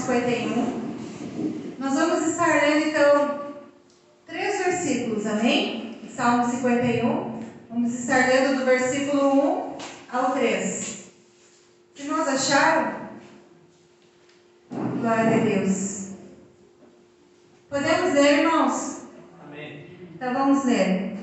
51. Nós vamos estar lendo, então, 3 versículos, amém? Salmo 51. Vamos estar lendo do versículo 1 ao 3. Se nós acharam, glória a Deus. Podemos ler, irmãos? Amém. Então vamos ler.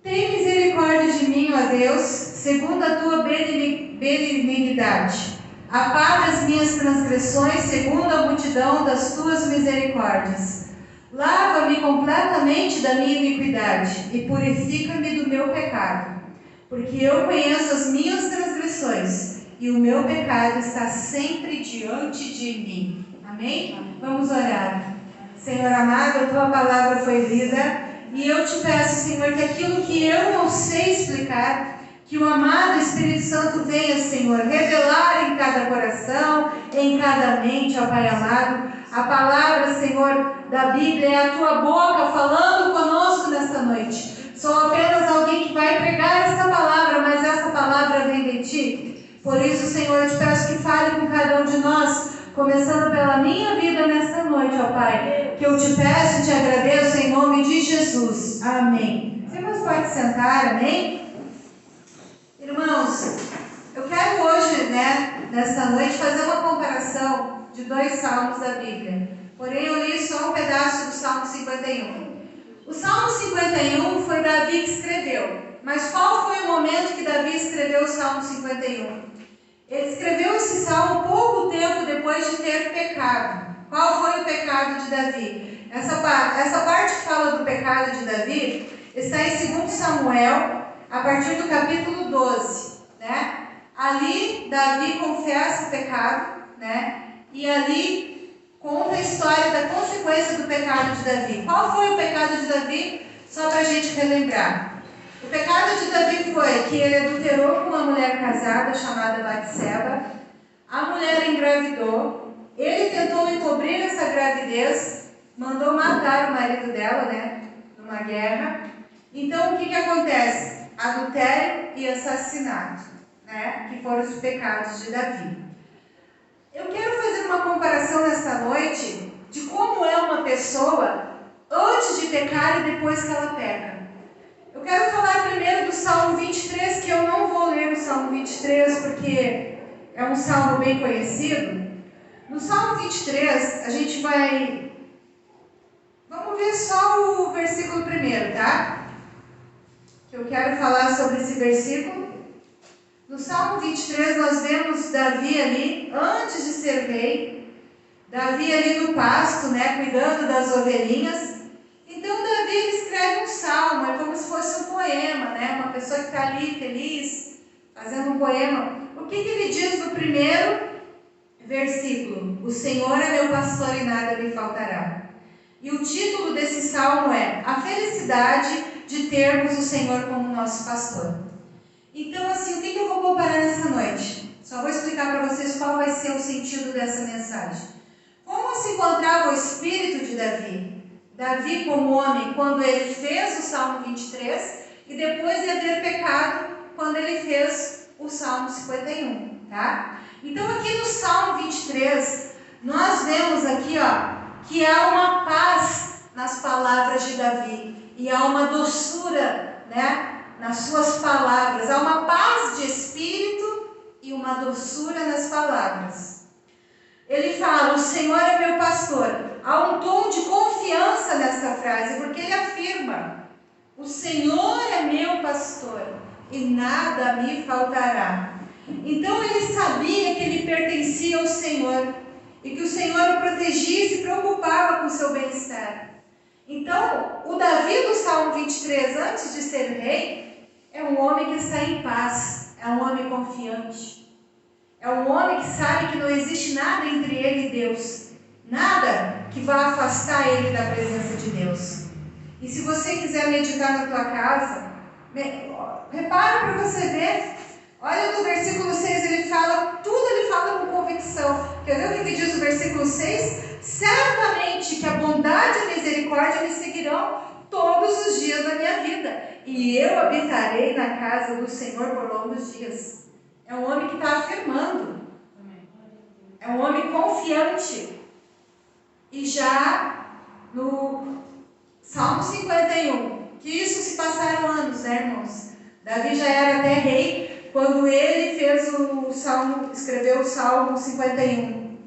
Tem misericórdia de mim, ó Deus, segundo a tua benignidade. Apaga as minhas transgressões, segundo a multidão das tuas misericórdias. Lava-me completamente da minha iniquidade e purifica-me do meu pecado. Porque eu conheço as minhas transgressões e o meu pecado está sempre diante de mim. Amém? Vamos orar. Senhor amado, a tua palavra foi lida e eu te peço, Senhor, que aquilo que eu não sei explicar, que o amado Espírito Santo venha, Senhor, revelar em cada coração, em cada mente, ó Pai amado. A palavra, Senhor, da Bíblia é a tua boca falando conosco nesta noite. Sou apenas alguém que vai pregar esta palavra, mas essa palavra vem de ti. Por isso, Senhor, eu te peço que fale com cada um de nós, começando pela minha vida nesta noite, ó Pai, que eu te peço e te agradeço em nome de Jesus. Amém. Os irmãos podem sentar, amém? Irmãos, eu quero hoje, nesta noite, fazer uma comparação de 2 salmos da Bíblia. Porém, eu li só um pedaço do Salmo 51. O Salmo 51 foi Davi que escreveu. Mas qual foi o momento que Davi escreveu o Salmo 51? Ele escreveu esse salmo pouco tempo depois de ter pecado. Qual foi o pecado de Davi? Essa parte que fala do pecado de Davi está em 2 Samuel, a partir do capítulo 12. Ali, Davi confessa o pecado, e ali conta a história da consequência do pecado de Davi. Qual foi o pecado de Davi? Só para a gente relembrar. O pecado de Davi foi que ele adulterou com uma mulher casada chamada Batseba. A mulher engravidou. Ele tentou encobrir essa gravidez, mandou matar o marido dela, numa guerra. Então, o que acontece? Adultério e assassinato, que foram os pecados de Davi. Eu quero fazer uma comparação nesta noite de como é uma pessoa antes de pecar e depois que ela peca. Eu quero falar primeiro do Salmo 23, que eu não vou ler o Salmo 23 porque é um salmo bem conhecido. No Salmo 23, a gente vai... Vamos ver só o versículo primeiro, tá? Que eu quero falar sobre esse versículo. No Salmo 23, nós vemos Davi ali, antes de ser rei. Davi ali no pasto, cuidando das ovelhinhas. Então, Davi escreve um salmo, é como se fosse um poema, uma pessoa que está ali feliz, fazendo um poema. O que ele diz no primeiro versículo? O Senhor é meu pastor e nada me faltará. E o título desse salmo é A Felicidade de Termos o Senhor como nosso pastor. Então, assim, o que eu vou comparar nessa noite? Só vou explicar para vocês qual vai ser o sentido dessa mensagem. Como se encontrava o espírito de Davi? Davi como homem, quando ele fez o Salmo 23, e depois de haver pecado, quando ele fez o Salmo 51, tá? Então, aqui no Salmo 23, nós vemos aqui, que há uma paz nas palavras de Davi, e há uma doçura, nas suas palavras. Há uma paz de espírito e uma doçura nas palavras. Ele fala, o Senhor é meu pastor. Há um tom de confiança nessa frase, porque ele afirma, o Senhor é meu pastor e nada me faltará. Então ele sabia que ele pertencia ao Senhor e que o Senhor o protegia e se preocupava com o seu bem-estar. Então, o Davi do Salmo 23, antes de ser rei, é um homem que está em paz, é um homem confiante. É um homem que sabe que não existe nada entre ele e Deus. Nada que vá afastar ele da presença de Deus. E se você quiser meditar na tua casa, repara para você ver. Olha no versículo 6, ele fala com convicção. Quer ver o que diz o versículo 6? Certamente que a bondade e a misericórdia me seguirão todos os dias da minha vida. E eu habitarei na casa do Senhor por longos dias. É um homem que está afirmando. é um homem confiante. E já no Salmo 51, que isso se passaram anos, né, irmãos? Davi já era até rei quando ele escreveu o Salmo 51.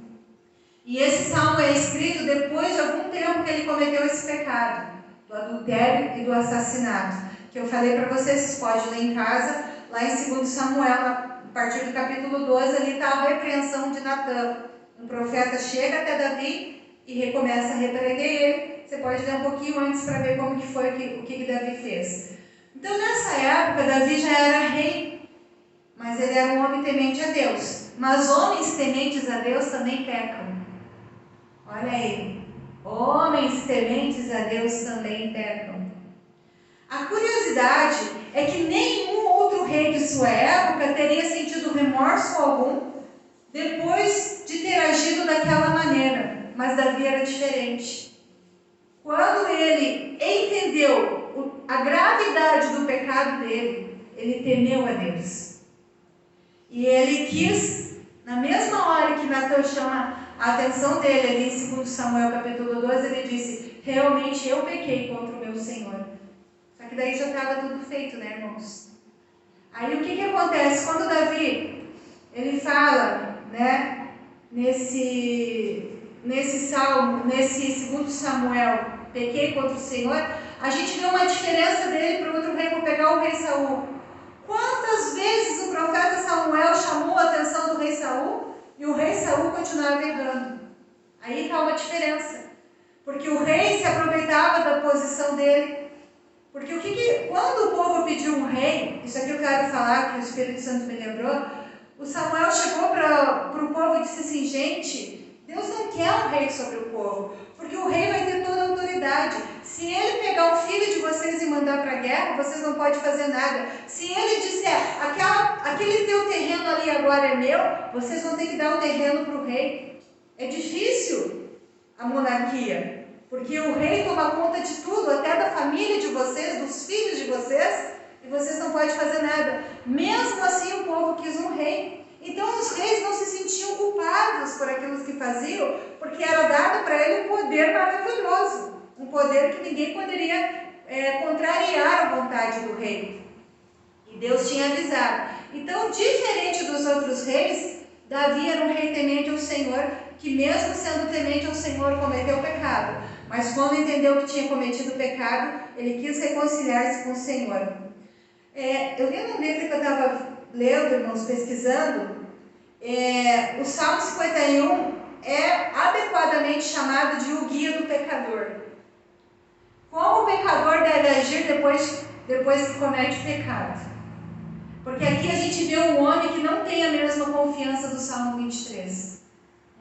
E esse salmo é escrito depois de algum tempo que ele cometeu esse pecado, do adultério e do assassinato, que eu falei para vocês, vocês podem ler em casa, lá em 2 Samuel, a partir do capítulo 12, ali está a repreensão de Natã. Um profeta chega até Davi e recomeça a repreender ele. Você pode ler um pouquinho antes para ver como que foi o que Davi fez. Então, nessa época, Davi já era rei, mas ele era um homem temente a Deus. Mas homens tementes a Deus também pecam. Olha aí, homens tementes a Deus também pecam. A curiosidade é que nenhum outro rei de sua época teria sentido remorso algum depois de ter agido daquela maneira, mas Davi era diferente. Quando ele entendeu a gravidade do pecado dele, ele temeu a Deus. E ele quis, na mesma hora que Natã chama a atenção dele, ali em 2 Samuel capítulo 12, ele disse: realmente eu pequei contra o meu Senhor. Só que daí já estava tudo feito, né, irmãos? Aí o que acontece? Quando Davi, ele fala, né, nesse salmo, nesse 2 Samuel, pequei contra o Senhor, a gente vê uma diferença dele para o outro rei. Vou pegar o rei Saul. Quantas vezes o profeta Samuel chamou a atenção do rei Saul e o rei Saul continuava errando? Aí está uma diferença. Porque o rei se aproveitava da posição dele. Porque quando o povo pediu um rei, isso aqui eu quero falar, que o Espírito Santo me lembrou, o Samuel chegou para o povo e disse assim: gente, Deus não quer um rei sobre o povo, porque o rei vai ter toda a autoridade. Se ele pegar o filho de vocês e mandar para a guerra, vocês não podem fazer nada. Se ele disser, aquele teu terreno ali agora é meu, vocês vão ter que dar o terreno para o rei. É difícil a monarquia, porque o rei toma conta de tudo, até da família de vocês, dos filhos de vocês, e vocês não podem fazer nada. Mesmo assim, o povo quis um rei. Então, os reis não se sentiam culpados por aquilo que faziam, porque era dado para ele um poder maravilhoso, um poder que ninguém poderia contrariar a vontade do rei. E Deus tinha avisado. Então, diferente dos outros reis, Davi era um rei temente ao Senhor, que mesmo sendo temente ao Senhor, cometeu pecado. Mas quando entendeu que tinha cometido pecado, ele quis reconciliar-se com o Senhor. Eu li num livro que eu estava lendo, irmãos, pesquisando, o Salmo 51 é adequadamente chamado de o guia do pecador. Como o pecador deve agir depois que comete pecado? Porque aqui a gente vê um homem que não tem a mesma confiança do Salmo 23.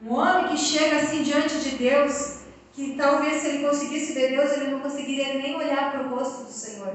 Um homem que chega assim diante de Deus, que talvez se ele conseguisse ver Deus, ele não conseguiria nem olhar para o rosto do Senhor.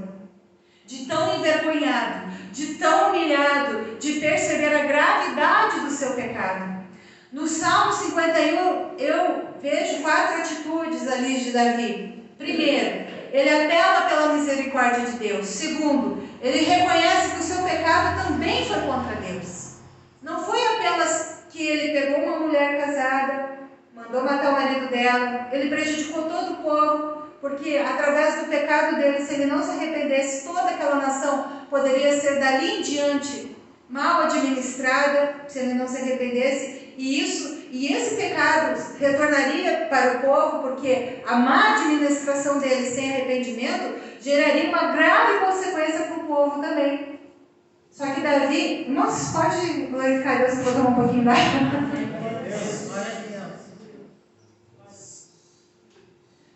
De tão envergonhado, de tão humilhado, de perceber a gravidade do seu pecado. No Salmo 51, eu vejo 4 atitudes ali de Davi. Primeiro, ele apela pela misericórdia de Deus. Segundo, ele reconhece que o seu pecado também foi contra Deus. Não foi apenas que ele pegou uma mulher casada, mandou matar o marido dela, ele prejudicou todo o povo, porque através do pecado dele, se ele não se arrependesse, toda aquela nação poderia ser dali em diante mal administrada, se ele não se arrependesse, e esse pecado retornaria para o povo, porque a má administração dele sem arrependimento geraria uma grave consequência para o povo também. Só que Davi, nossa, pode glorificar Deus, eu vou tomar um pouquinho d'água.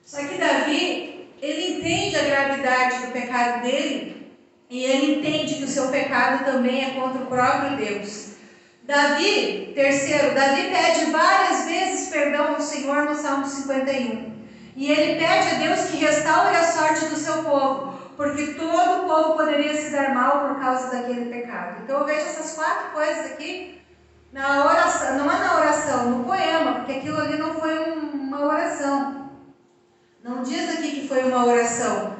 Só que Davi, ele entende a gravidade do pecado dele e ele entende que o seu pecado também é contra o próprio Deus. Terceiro, Davi pede várias vezes perdão ao Senhor no Salmo 51. E ele pede a Deus que restaure a sorte do seu povo, porque todo o povo poderia se dar mal por causa daquele pecado. Então eu vejo essas 4 coisas aqui na oração, não é na oração, no poema, porque aquilo ali não foi uma oração. Não diz aqui que foi uma oração.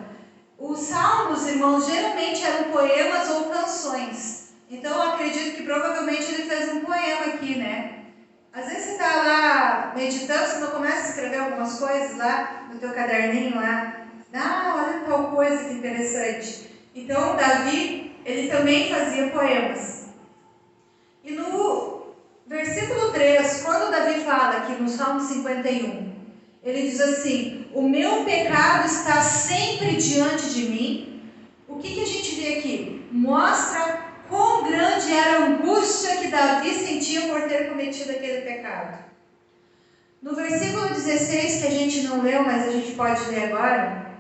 Os salmos, irmãos, geralmente eram poemas ou canções. Então eu acredito que provavelmente ele fez um poema aqui, né? Às vezes você está lá meditando, você não começa a escrever algumas coisas lá no teu caderninho lá. Ah, olha tal coisa que interessante. Então, Davi, ele também fazia poemas. E no versículo 3, quando Davi fala aqui no Salmo 51, ele diz assim: o meu pecado está sempre diante de mim. O que a gente vê aqui? Mostra quão grande era a angústia que Davi sentia por ter cometido aquele pecado. No versículo 16, que a gente não leu, mas a gente pode ler agora,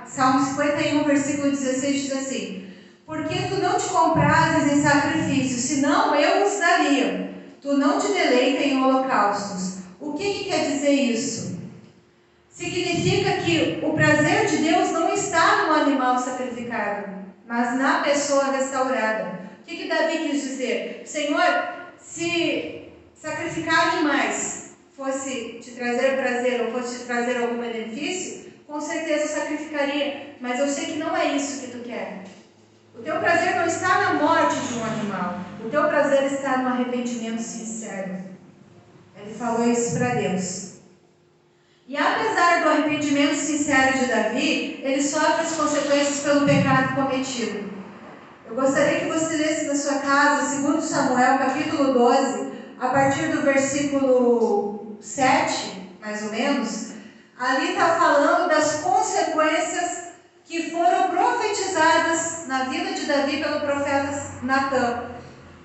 Salmo 51, versículo 16 diz assim: porque tu não te comprases em sacrifícios, senão eu os daria. Tu não te deleita em holocaustos. O que quer dizer isso? Significa que o prazer de Deus não está no animal sacrificado, mas na pessoa restaurada. O que Davi quis dizer? Senhor, se sacrificar animais fosse te trazer prazer ou fosse te trazer algum benefício, com certeza eu sacrificaria, mas eu sei que não é isso que tu quer. O teu prazer não está na morte de um animal, o teu prazer está no arrependimento sincero. Ele falou isso para Deus. E apesar do arrependimento sincero de Davi, ele sofre as consequências pelo pecado cometido. Eu gostaria que você lesse na sua casa, 2 Samuel, capítulo 12, a partir do versículo 7, mais ou menos. Ali está falando das consequências que foram profetizadas na vida de Davi pelo profeta Natã.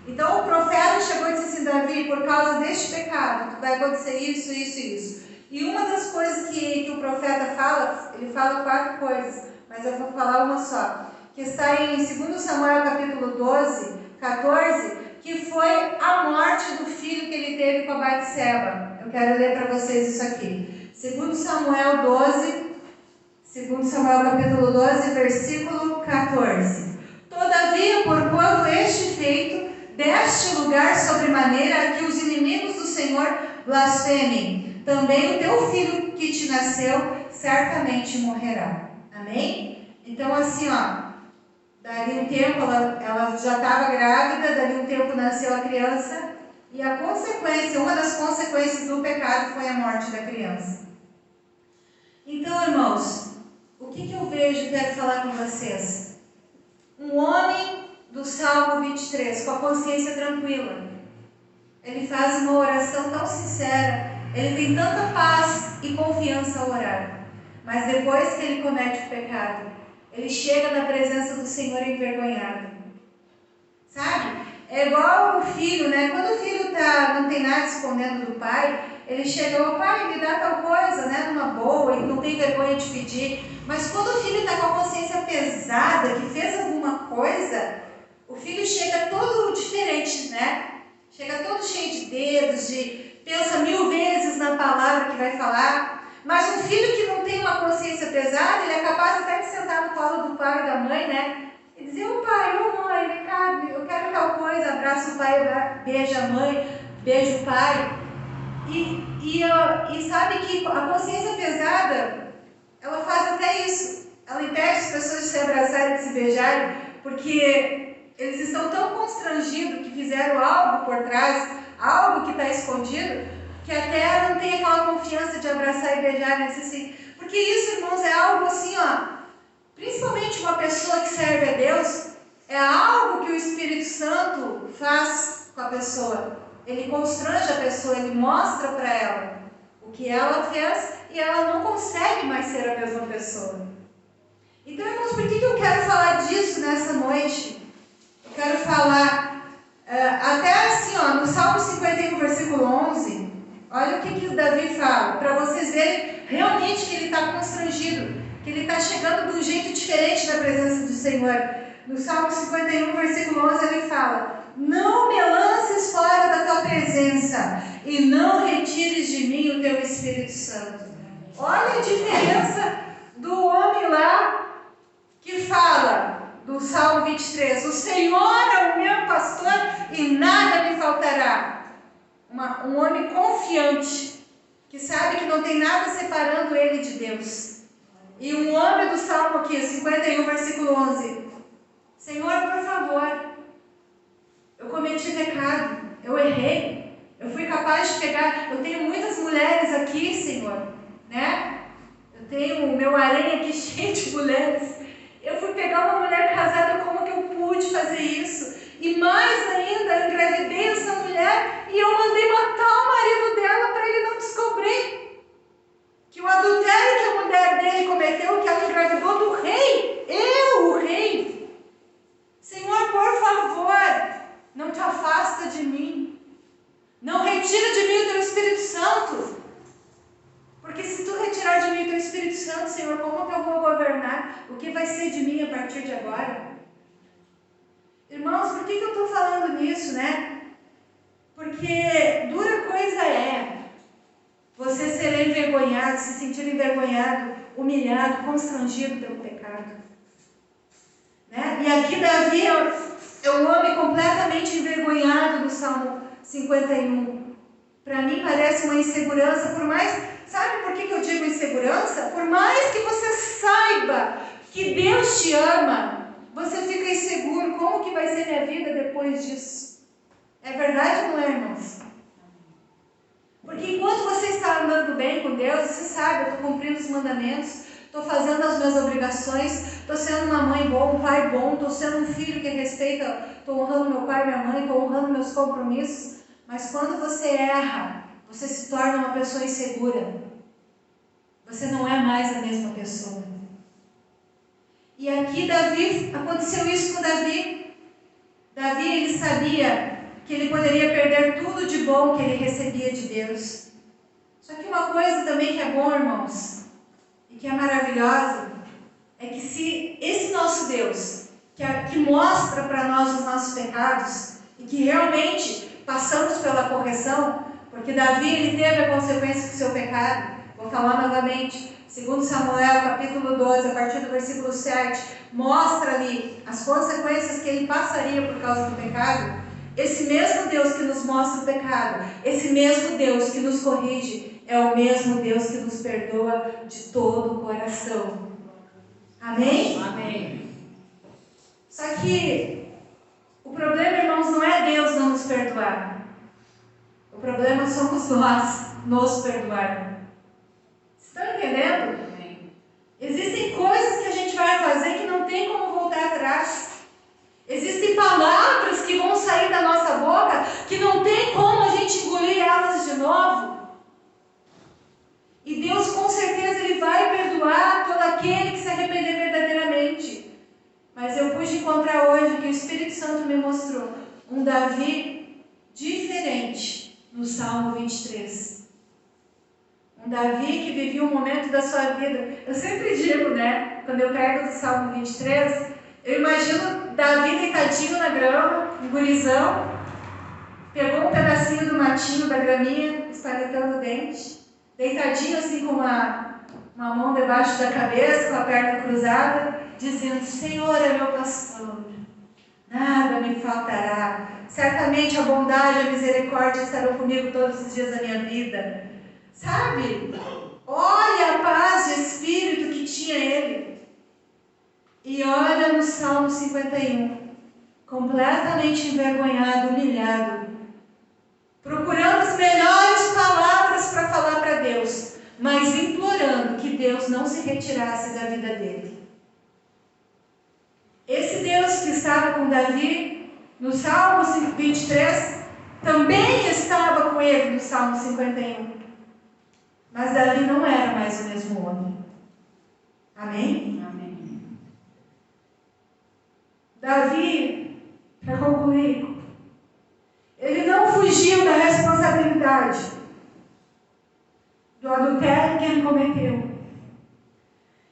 Então o profeta chegou e disse assim: Davi, por causa deste pecado, vai acontecer isso, isso e isso. E uma das coisas que o profeta fala, ele fala 4 coisas, mas eu vou falar uma só, que está em 2 Samuel capítulo 12, 14, que foi a morte do filho que ele teve com a Batseba. Eu quero ler para vocês isso aqui. 2 Samuel capítulo 12, versículo 14. Todavia, porquanto este feito deste lugar sobremaneira que os inimigos do Senhor blasfemem, também o teu filho que te nasceu certamente morrerá. Amém? Então assim, dali um tempo ela já estava grávida, dali um tempo nasceu a criança, e uma das consequências do pecado foi a morte da criança. Então, irmãos, o que eu vejo e quero falar com vocês? Um homem do Salmo 23, com a consciência tranquila, ele faz uma oração tão sincera, ele tem tanta paz e confiança ao orar, mas depois que ele comete o pecado, ele chega na presença do Senhor envergonhado. Sabe? É igual o filho, né? Quando o filho não tem nada escondendo do pai, ele chega: ô pai, me dá tal coisa, né? Numa boa, e não tem vergonha de pedir. Mas quando o filho está com a consciência pesada, que fez alguma coisa, o filho chega todo diferente, né? Chega todo cheio de dedos, pensa 1000 vezes na palavra que vai falar. Mas um filho que não tem uma consciência pesada, ele é capaz até de sentar no colo do pai e da mãe, né? E dizer: ô pai, ô mãe, vem cá, eu quero tal coisa. Abraça o pai, beija a mãe, beija o pai. E sabe que a consciência pesada, ela faz até isso. Ela impede as pessoas de se abraçarem, de se beijarem, porque eles estão tão constrangidos que fizeram algo por trás, algo que está escondido, que até não tem aquela confiança de abraçar e beijar, né? Assim, porque isso, irmãos, é algo assim, principalmente uma pessoa que serve a Deus, é algo que o Espírito Santo faz com a pessoa. Ele constrange a pessoa, ele mostra para ela o que ela fez e ela não consegue mais ser a mesma pessoa. Então, irmãos, por que eu quero falar disso nessa noite? Eu quero falar, até assim, no Salmo 51, versículo 11, olha o que Davi fala, para vocês verem realmente que ele está constrangido, que ele está chegando de um jeito diferente na presença do Senhor. No Salmo 51, versículo 11, ele fala: não me lances fora da tua presença e não retires de mim o teu Espírito Santo. Olha a diferença do homem lá que fala do Salmo 23, o Senhor é o meu pastor e nada me faltará. Um homem confiante, que sabe que não tem nada separando ele de Deus. E um homem do Salmo aqui, 51, versículo 11, Senhor, por favor, eu cometi pecado, eu errei. Eu fui capaz de pegar, eu tenho muitas mulheres aqui, Senhor, né? Eu tenho o meu harém aqui cheio de mulheres. Eu fui pegar uma mulher casada, como que eu pude fazer isso? E mais ainda, eu engravidei essa mulher e eu mandei matar o marido dela para ele não descobrir que o adultério que a mulher dele cometeu, que ela engravidou do rei, eu, o rei. Senhor, por favor, não te afasta de mim. Não retira de mim o teu Espírito Santo. Porque se tu retirar de mim o teu Espírito Santo, Senhor, como que eu vou governar? O que vai ser de mim a partir de agora? Irmãos, por que eu estou falando nisso, né? Porque dura coisa é você ser envergonhado, se sentir envergonhado, humilhado, constrangido pelo pecado. Né? E aqui Davi é um homem completamente envergonhado no Salmo 51. Para mim parece uma insegurança, por mais... Sabe por que eu digo insegurança? Por mais que você saiba que Deus te ama, você fica inseguro. Como que vai ser minha vida depois disso? É verdade ou não é, irmãos? Porque enquanto você está andando bem com Deus, você sabe, eu estou cumprindo os mandamentos, estou fazendo as minhas obrigações, estou sendo uma mãe boa, um pai bom, estou sendo um filho que respeita, estou honrando meu pai e minha mãe, estou honrando meus compromissos. Mas quando você erra, você se torna uma pessoa insegura. Você não é mais a mesma pessoa. E aqui aconteceu isso com Davi. Davi, ele sabia que ele poderia perder tudo de bom que ele recebia de Deus. Só que uma coisa também que é bom, irmãos, e que é maravilhosa, é que se esse nosso Deus, que mostra para nós os nossos pecados, e que realmente passamos pela correção, porque Davi, ele teve a consequência do seu pecado. Vou falar novamente, 2 Samuel, capítulo 12, a partir do versículo 7, mostra ali as consequências que ele passaria por causa do pecado. Esse mesmo Deus que nos mostra o pecado, esse mesmo Deus que nos corrige, é o mesmo Deus que nos perdoa de todo o coração. Amém? Amém. Só que o problema, irmãos, não é Deus não nos perdoar. O problema somos nós nos perdoar. Estão entendendo? Amém. Existem coisas que a gente vai fazer que não tem como voltar atrás. Existem palavras que vão sair da nossa boca que não tem como a gente engolir elas de novo. E Deus, com certeza, Ele vai perdoar todo aquele que se arrepender verdadeiramente. Mas eu pude encontrar hoje que o Espírito Santo me mostrou um Davi diferente no Salmo 23. Um Davi que vivia um momento da sua vida. Eu sempre digo, né? Quando eu pego do Salmo 23, eu imagino Davi deitadinho na grama, um gurizão, pegou um pedacinho do matinho da graminha, estaletando o dente, deitadinho assim com uma mão debaixo da cabeça, com a perna cruzada, dizendo: Senhor é meu pastor, nada me faltará. Certamente a bondade e a misericórdia estarão comigo todos os dias da minha vida. Sabe? Olha a paz de espírito que tinha ele. E olha no Salmo 51, completamente envergonhado, humilhado, procurando as melhores palavras para falar para Deus, mas implorando que Deus não se retirasse da vida dele. Esse Deus que estava com Davi no Salmo 23, também estava com ele no Salmo 51. Mas Davi não era mais o mesmo homem. Amém? Amém. Davi, para concluir, ele não fugiu da responsabilidade do adultério que ele cometeu.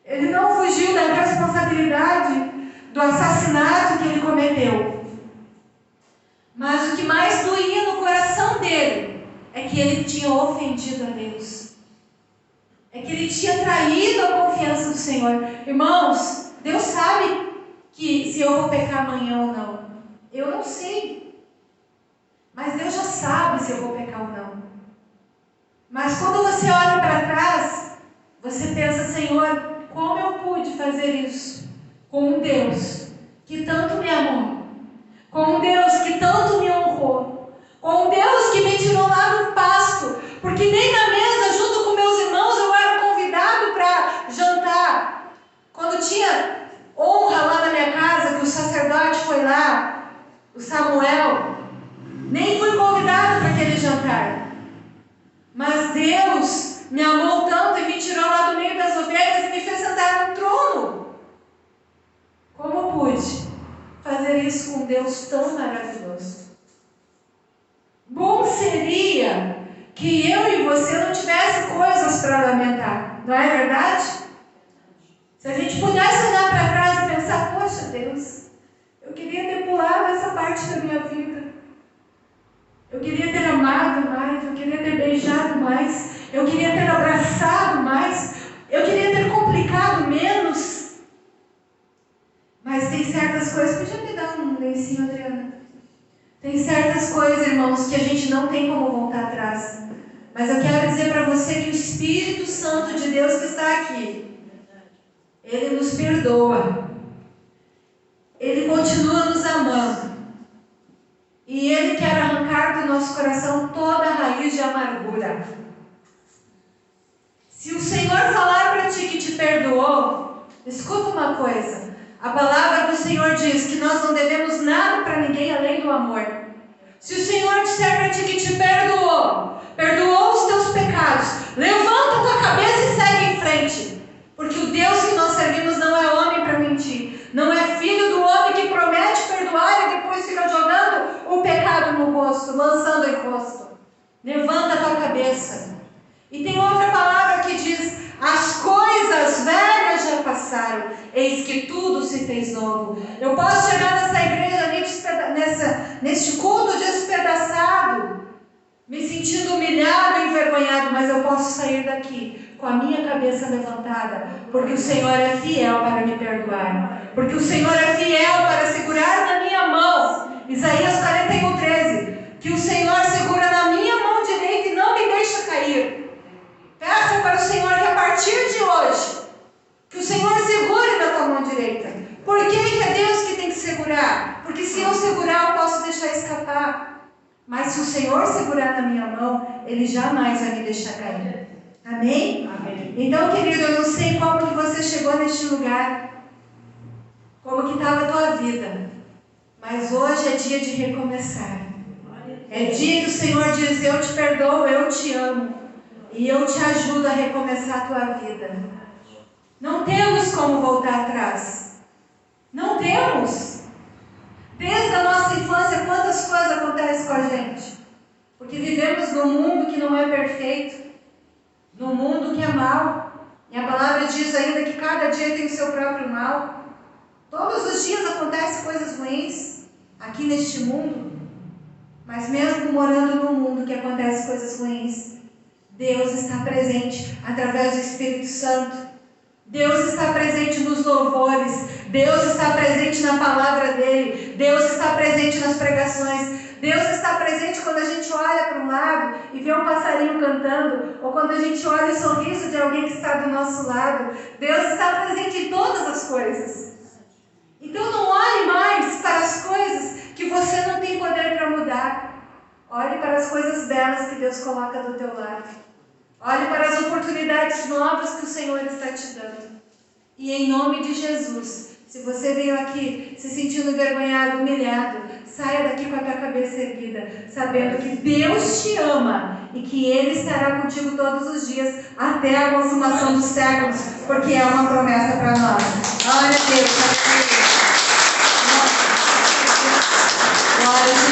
Ele não fugiu da responsabilidade do assassinato que ele cometeu. Mas o que mais doía no coração dele é que ele tinha ofendido a Deus. É que ele tinha traído a confiança do Senhor. Irmãos, Deus sabe que se eu vou pecar amanhã ou não. Eu não sei. Mas Deus já sabe se eu vou pecar ou não. Mas quando você olha para trás, você pensa: Senhor, como eu pude fazer isso com um Deus que tanto me amou, com um Deus que tanto me honrou, com o Deus que me tirou lá do pasto, porque nem na mesa, junto com meus irmãos, eu era convidado para jantar. Quando tinha honra lá na minha casa, que o sacerdote foi lá, o Samuel, nem fui convidado para aquele jantar. Mas Deus me amou tanto e me tirou lá do meio das ovelhas e me fez sentar no trono. Como pude fazer isso com Deus tão maravilhoso? Bom seria que eu e você não tivesse coisas para lamentar, não é verdade? Se a gente pudesse olhar para trás e pensar, poxa Deus, eu queria ter pulado essa parte da minha vida. Eu queria ter amado mais, eu queria ter beijado mais, eu queria ter abraçado mais, eu queria ter complicado menos. Mas tem certas coisas, podia me dar um lencinho, Adriana? Tem certas coisas, irmãos, que a gente não tem como voltar atrás. Mas eu quero dizer para você que o Espírito Santo de Deus que está aqui, Ele nos perdoa. Ele continua nos amando. E Ele quer arrancar do nosso coração toda a raiz de amargura. Se o Senhor falar para ti que te perdoou, escuta uma coisa. A palavra do Senhor diz que nós não devemos nada para ninguém além do amor. Se o Senhor disser para ti que te perdoou os teus pecados, levanta a tua cabeça e segue em frente. Porque o Deus que nós servimos não é homem para mentir. Não é filho do homem que promete perdoar e depois fica jogando o pecado no rosto, lançando em rosto. Levanta a tua cabeça. E tem outra palavra que diz: as coisas velhas já passaram, eis que tudo se fez novo. Eu posso chegar nessa igreja, neste culto despedaçado, me sentindo humilhado e envergonhado, mas eu posso sair daqui com a minha cabeça levantada, porque o Senhor é fiel para me perdoar, porque o Senhor é fiel para segurar na minha mão. Isaías 41:13, que o Senhor segura na minha mão direita e não me deixa cair. Peça para o Senhor que a partir de hoje, que o Senhor segure na tua mão direita. Por que é Deus que tem que segurar? Porque se eu segurar, eu posso deixar escapar. Mas se o Senhor segurar na minha mão, Ele jamais vai me deixar cair. Amém? Amém. Então, querido, eu não sei como que você chegou neste lugar, como que estava a tua vida, mas hoje é dia de recomeçar. É dia que o Senhor diz: eu te perdoo, eu te amo, e eu te ajudo a recomeçar a tua vida. Não temos como voltar atrás. Não temos. Desde a nossa infância, quantas coisas acontecem com a gente? Porque vivemos num mundo que não é perfeito, num mundo que é mau. E a palavra diz ainda que cada dia tem o seu próprio mal. Todos os dias acontecem coisas ruins aqui neste mundo. Mas mesmo morando num mundo que acontece coisas ruins, Deus está presente através do Espírito Santo. Deus está presente nos louvores. Deus está presente na palavra dEle. Deus está presente nas pregações. Deus está presente quando a gente olha para um lado e vê um passarinho cantando, ou quando a gente olha o sorriso de alguém que está do nosso lado. Deus está presente em todas as coisas. Então não olhe mais para as coisas que você não tem poder para mudar. Olhe para as coisas belas que Deus coloca do teu lado. Olhe para as oportunidades novas que o Senhor está te dando. E em nome de Jesus, se você veio aqui se sentindo envergonhado, humilhado, saia daqui com a tua cabeça erguida, sabendo que Deus te ama e que Ele estará contigo todos os dias até a consumação dos séculos, porque é uma promessa para nós. Glória a Deus. Glória a Deus.